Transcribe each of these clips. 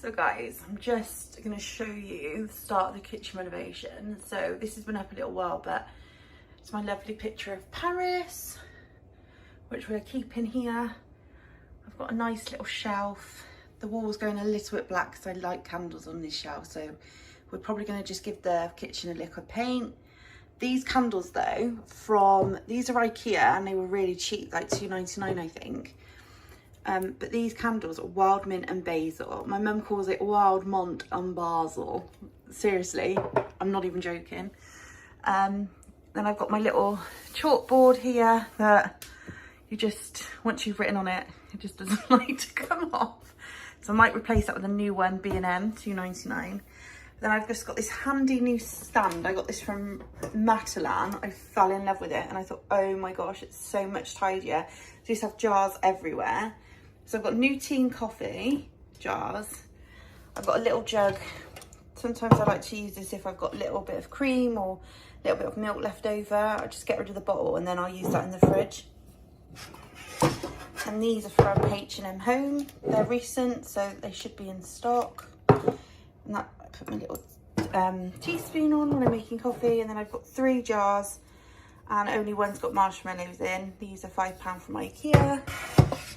So guys, I'm just going to show you the start of the kitchen renovation. So this has been up a little while, but it's my lovely picture of Paris, which we're keeping here. I've got a nice little shelf. The wall's going a little bit black because I like candles on this shelf, so we're probably going to just give the kitchen a lick of paint. These candles though, these are IKEA and they were really cheap, like £2.99 I think. But these candles are wild mint and basil. My mum calls it wild mont and basil. Seriously, I'm not even joking. Then I've got my little chalkboard here that you just, once you've written on it, it just doesn't like to come off. So I might replace that with a new one, B&M, £2.99. Then I've just got this handy new stand. I got this from Matalan. I fell in love with it and I thought, oh my gosh, it's so much tidier. So you just have jars everywhere. So I've got new tea and coffee jars. I've got a little jug. Sometimes I like to use this if I've got a little bit of cream or a little bit of milk left over. I just get rid of the bottle and then I'll use that in the fridge. And these are from H&M Home. They're recent, so they should be in stock. And that, I put my little teaspoon on when I'm making coffee. And then I've got 3 jars and only one's got marshmallows in. These are £5 from IKEA.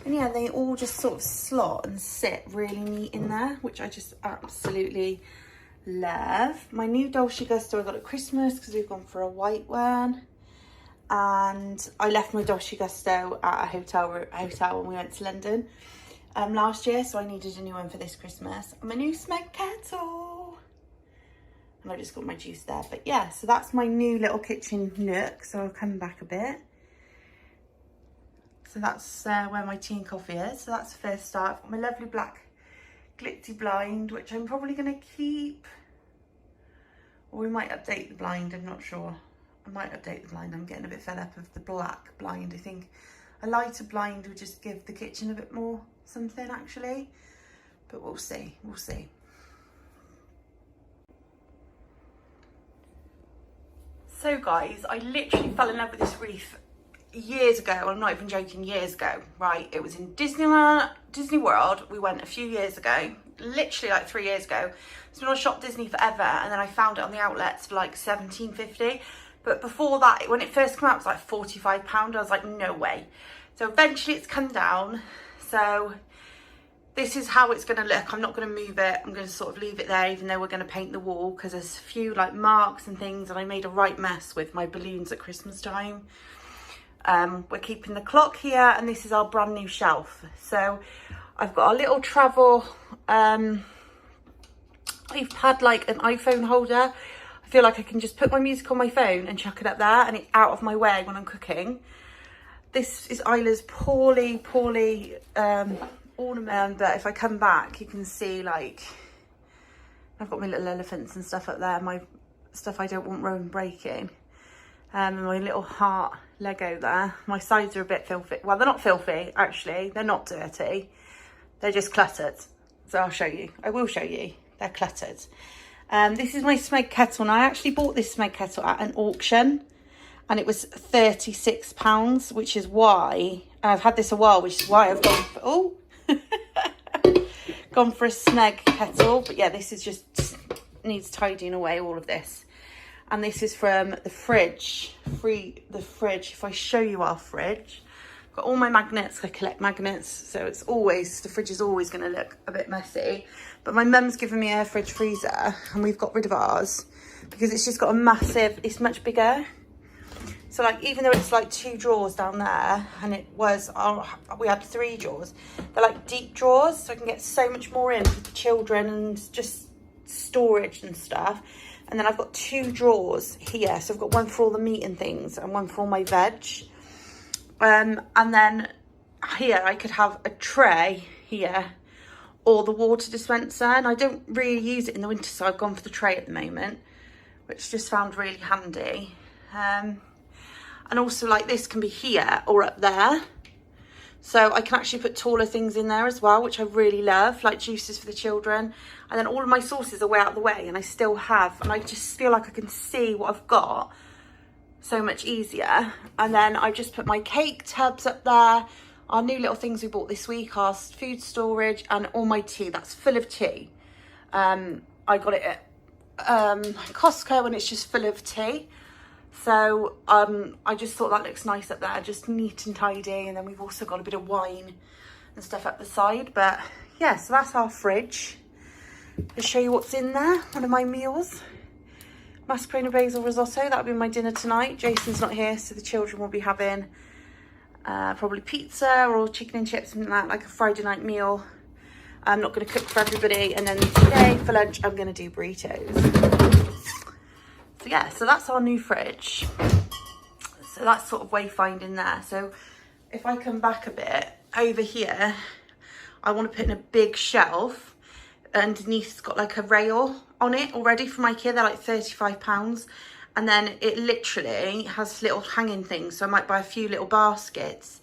And yeah, they all just sort of slot and sit really neat in there, which I just absolutely love. My new Dolce Gusto I got at Christmas because we've gone for a white one. And I left my Dolce Gusto at a hotel when we went to London last year, so I needed a new one for this Christmas. And my new Smeg kettle. And I just got my juice there. But yeah, so that's my new little kitchen nook. So I'll come back a bit. So that's where my tea and coffee is. So that's the first start. I've got my lovely black glitzy blind, which I'm probably going to keep. Or we might update the blind, I'm not sure. I might update the blind. I'm getting a bit fed up of the black blind. I think a lighter blind would just give the kitchen a bit more something actually. But we'll see, we'll see. So guys, I literally fell in love with this wreath years ago. I'm not even joking, years ago, right? It was in Disney World. We went a few years ago, literally like 3 years ago. It's been on Shop Disney forever, and then I found it on the outlets for like £17.50. But before that, when it first came out, it was like £45. I was like, no way. So eventually it's come down. So this is how it's going to look. I'm not going to move it. I'm going to sort of leave it there, even though we're going to paint the wall, because there's a few like marks and things, and I made a right mess with my balloons at Christmas time. We're keeping the clock here, and this is our brand new shelf. So I've got a little travel, I've had like an iPhone holder. I feel like I can just put my music on my phone and chuck it up there, and it's out of my way when I'm cooking. This is Isla's poorly ornament, but if I come back, you can see like I've got my little elephants and stuff up there, my stuff I don't want Rowan breaking. And my little heart Lego there. My sides are a bit filthy. Well, they're not filthy, actually. They're not dirty. They're just cluttered. So I'll show you. I will show you. They're cluttered. This is my Smeg kettle. And I actually bought this Smeg kettle at an auction. And it was £36, which is why... I've had this a while, which is why I've gone for... Oh! gone for a Smeg kettle. But yeah, this is just... needs tidying away, all of this. And this is from the fridge. The fridge. If I show you our fridge, I've got all my magnets. I collect magnets, so it's always, the fridge is always going to look a bit messy. But my mum's given me a fridge freezer, and we've got rid of ours because it's just got a massive. It's much bigger. So like, even though it's like 2 drawers down there, and it was, we had 3 drawers. They're like deep drawers, so I can get so much more in for the children and just storage and stuff. And then I've got 2 drawers here. So I've got one for all the meat and things and one for all my veg. And then here I could have a tray here or the water dispenser. And I don't really use it in the winter, so I've gone for the tray at the moment, which just found really handy. And also like this can be here or up there. So I can actually put taller things in there as well, which I really love, like juices for the children. And then all of my sauces are way out of the way, and I still have, and I just feel like I can see what I've got so much easier. And then I just put my cake tubs up there, our new little things we bought this week, our food storage, and all my tea. That's full of tea. I got it at Costco, and it's just full of tea. So I just thought that looks nice up there, just neat and tidy. And then we've also got a bit of wine and stuff up the side. But yeah, so that's our fridge. I'll show you what's in there. One of my meals, mascarpone basil risotto. That'll be my dinner tonight. Jason's not here, so the children will be having probably pizza or chicken and chips, something like a Friday night meal. I'm not going to cook for everybody. And then today for lunch, I'm going to do burritos. So yeah, so that's our new fridge. So that's sort of wayfinding there. So if I come back a bit, over here, I want to put in a big shelf. Underneath it's got like a rail on it already from IKEA. They're like £35. And then it literally has little hanging things. So I might buy a few little baskets,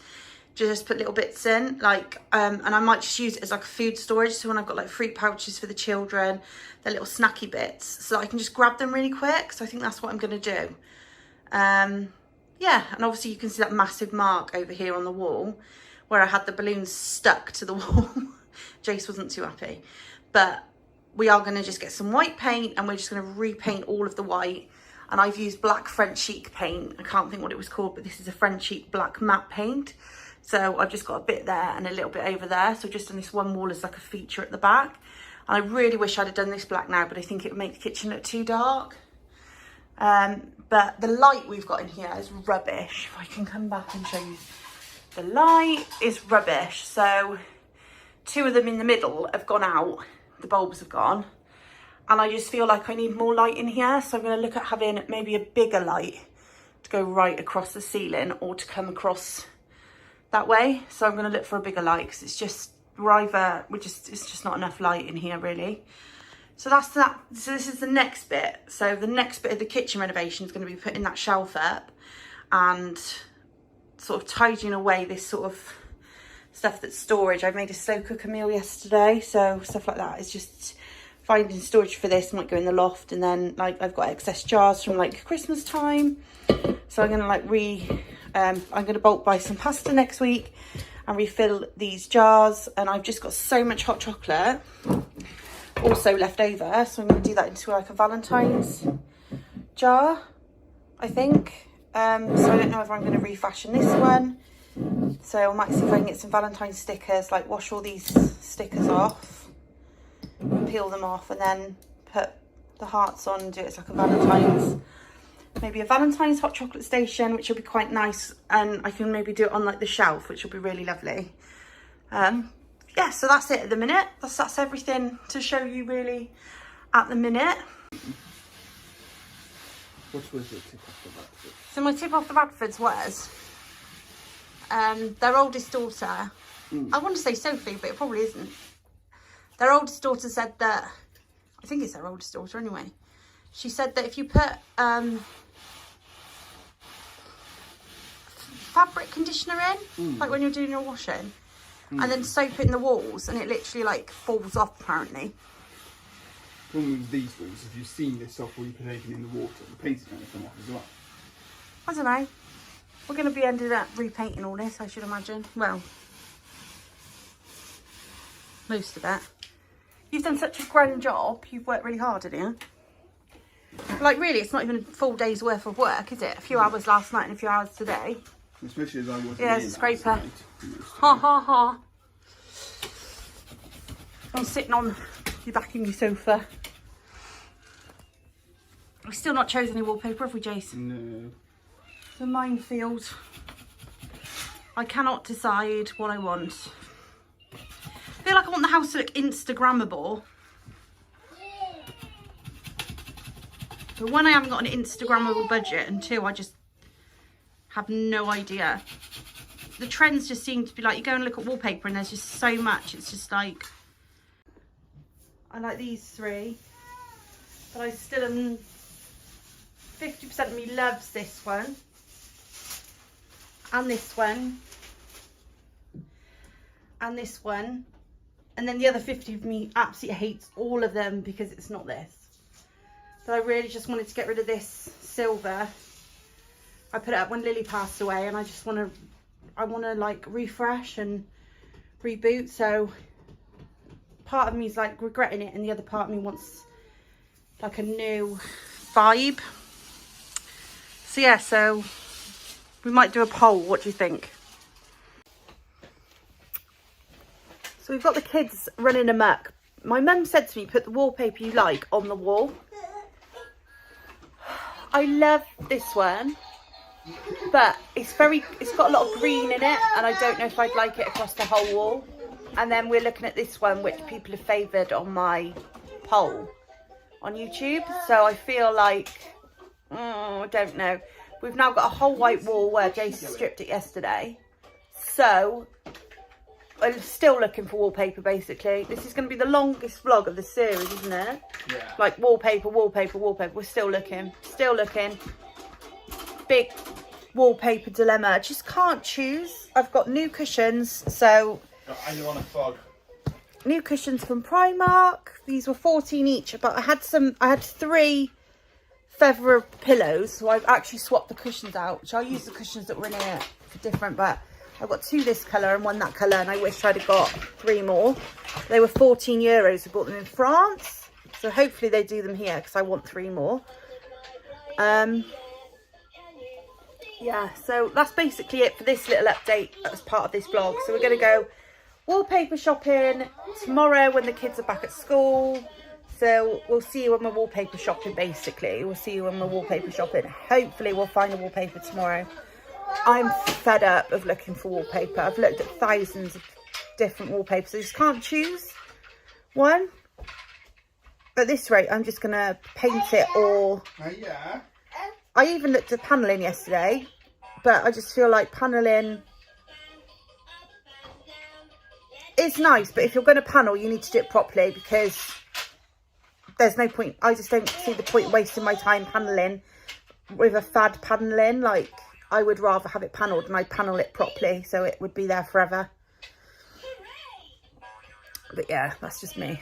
just put little bits in, like, and I might just use it as like a food storage. So when I've got like fruit pouches for the children, they're little snacky bits, so I can just grab them really quick. So I think that's what I'm going to do. Yeah, and obviously you can see that massive mark over here on the wall where I had the balloons stuck to the wall. Jace wasn't too happy. But we are going to just get some white paint, and we're just going to repaint all of the white. And I've used black French chic paint. I can't think what it was called, but this is a French chic black matte paint. So I've just got a bit there and a little bit over there. So just on this one wall as like a feature at the back. And I really wish I'd have done this black now, but I think it would make the kitchen look too dark. But the light we've got in here is rubbish. If I can come back and show you. The light is rubbish. So 2 of them in the middle have gone out. The bulbs have gone. And I just feel like I need more light in here. So I'm going to look at having maybe a bigger light to go right across the ceiling, or to come across that way. So I'm going to look for a bigger light, because it's just it's just not enough light in here really. So that's that. So this is the next bit. So the next bit of the kitchen renovation is going to be putting that shelf up and sort of tidying away this sort of stuff that's storage. I made a slow cooker meal yesterday, so stuff like that is just finding storage for this. Might go in the loft. And then like I've got excess jars from like Christmas time, so I'm gonna like I'm gonna bulk buy some pasta next week and refill these jars. And I've just got so much hot chocolate also left over, so I'm going to do that into like a Valentine's jar, I think. So I don't know if I'm going to refashion this one. So I might see if I can get some Valentine's stickers, like wash all these stickers off, peel them off, and then put the hearts on and do it as like a Valentine's, maybe a Valentine's hot chocolate station, which will be quite nice. And I can maybe do it on like the shelf, which will be really lovely. Yeah, so that's it at the minute. That's everything to show you really at the minute. What was your tip off the Radfords? So my tip off the Radfords was their oldest daughter, I want to say Sophie, but it probably isn't. Their oldest daughter said that, I think it's their oldest daughter anyway. She said that if you put fabric conditioner in, like when you're doing your washing, and then soap it in the walls, and it literally like falls off apparently. The problem with these walls, if you've seen this off or you put anything in the water, the paint's going to come off as well. I don't know. We're going to be ended up repainting all this, I should imagine. Well, most of it. You've done such a grand job. You've worked really hard, haven't you? Like really, it's not even a full day's worth of work, is it? A few hours last night and a few hours today. Especially as I wasn't yeah, in it's a scraper. Ha ha ha. I'm sitting on your back in your sofa. We've still not chosen any wallpaper, have we, Jason? No. It's a minefield. I cannot decide what I want. I feel like I want the house to look Instagrammable. But one, I haven't got an Instagrammable budget, and 2, I just have no idea. The trends just seem to be like, you go and look at wallpaper and there's just so much. It's just like, I like these 3, but I still am, 50% of me loves this one and this one and this one, and then the other 50 of me absolutely hates all of them because it's not this. But I really just wanted to get rid of this silver. I put it up when Lily passed away, and I just want to, like refresh and reboot. So part of me is like regretting it, and the other part of me wants like a new vibe. So yeah, so we might do a poll. What do you think? So we've got the kids running amok. My mum said to me, put the wallpaper you like on the wall. I love this one, but it's got a lot of green in it, and I don't know if I'd like it across the whole wall. And then we're looking at this one, which people have favoured on my poll on YouTube. So I feel like, I don't know. We've now got a whole white wall where Jason stripped it yesterday. So I'm still looking for wallpaper, basically. This is going to be the longest vlog of the series, isn't it? Yeah. Like wallpaper, wallpaper, wallpaper. We're still looking. Still looking. Big wallpaper dilemma. I just can't choose. I've got new cushions, so... And you're on a fog. New cushions from Primark. These were 14 each, but I had 3 feather pillows, so I've actually swapped the cushions out, which I'll use the cushions that were in here for different, but I've got 2 this colour and 1 that colour, and I wish I'd have got 3 more. They were €14. We bought them in France, so hopefully they do them here because I want 3 more. Yeah, so that's basically it for this little update as part of this vlog. So we're going to go wallpaper shopping tomorrow when the kids are back at school. So we'll see you when we're wallpaper shopping, basically. We'll see you when we're wallpaper shopping. Hopefully we'll find a wallpaper tomorrow. I'm fed up of looking for wallpaper. I've looked at thousands of different wallpapers. I just can't choose one. At this rate, I'm just going to paint it all. Yeah. I even looked at panelling yesterday, but I just feel like panelling is nice, but if you're going to panel, you need to do it properly, because there's no point. I just don't see the point wasting my time panelling with a fad panelling. Like, I would rather have it panelled, and I'd panel it properly so it would be there forever. But yeah, that's just me.